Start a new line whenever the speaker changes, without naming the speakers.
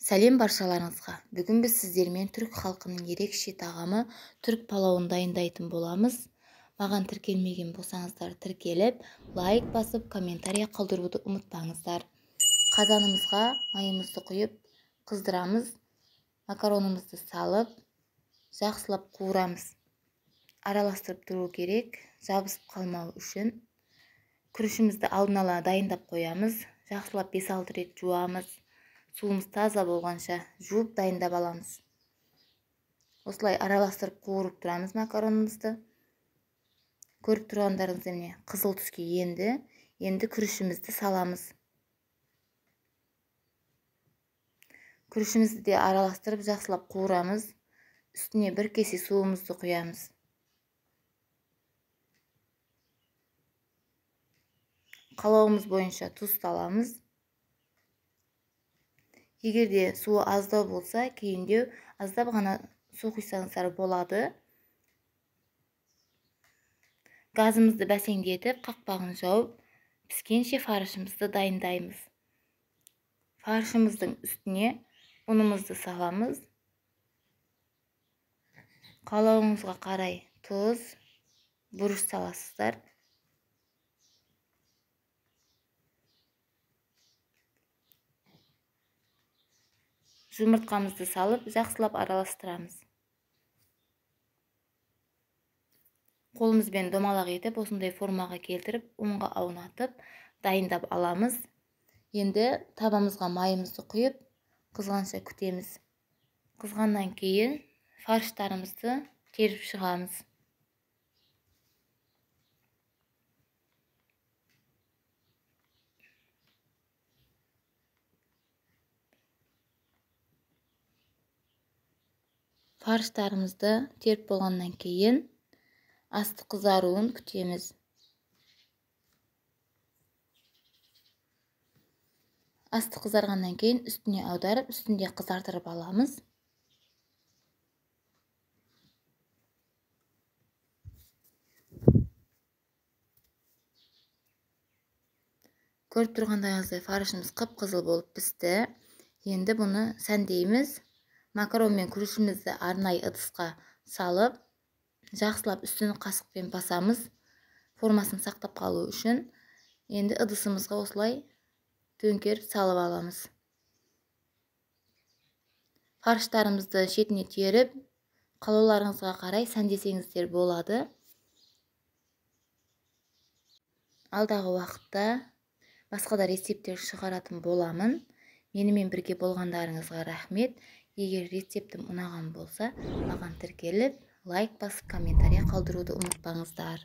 Сәлем баршаларыңызға. Бүгін біз сіздермен түрік халқының ерекше тағамы түрік палауын дайындайтын боламыз. Маған тіркелмеген болсаңыздар тіркеліп, лайк басып, комментария қалдыруды ұмытпаңыздар. Қазанымызға майымызды құйып, қыздырамыз. Макаронымызды салып, жақсылап қуырамыз. Араластырып тұру керек, жабысып қалмау үшін. Күрішімізді алдын ала дайындап қоямыз. Жақсылап 5-6 рет жуамыз. Суымыз таза болғанша жуып дайындап аламыз. Осылай араластырып қуырып тұрамыз макаронымызды. Көріп тұрғандарыңыздай міне қызыл түске енді күрішімізді саламыз. Күрішімізді де араластырып жақсылап қуырамыз. Үстіне 1 кесе суымызды құямыз. Қалауымыз бойынша тұз саламыз. Егер де суы аздау болса, кейіндеу аздап ғана су құйсаңыздар болады. Газымызды бәсеңдетіп, қақпағын жауып, піскенше фаршымызды дайындаймыз. Фаршымыздың үстіне ұнымызды саламыз. Қалауыңызға қарай тұз, бұрыш саласыздар. Жұмыртқамызды салып, жақсылап араластырамыз. Қолымызбен домалақ етіп, осындай формаға келтіріп, ұнға аунатып, дайындап аламыз. Енді табамызға майымызды құйып, қызғанша күтеміз. Қызғаннан кейін фарштарымызды теріп шығамыз. Фарштарымызды теріп болғаннан кейін асты қызаруын күтеміз. Асты қызарғаннан кейін үстіне аударып, үстінде қызартырып аламыз. Көріп тұрғандарыңыздай фаршымыз қып-қызыл болып пісті. Енді бұны сәндейміз. Макарон мен күрішімізді арнайы ыдысқа салып, жақсылап үстін қасықпен басамыз, формасын сақтап қалу үшін. Енді ыдысымызға осылай төңкеріп салып аламыз. Фарштарымызды шетіне теріп, қалауларыңызға қарай сәндесеңіздер болады. Алдағы уақытта басқа да рецептер шығаратын боламын. Менімен бірге болғандарыңызға рахмет. Егер рецептім ұнаған болса, маған тіркеліп, лайк басып, комментария қалдыруды ұмытпаңыздар.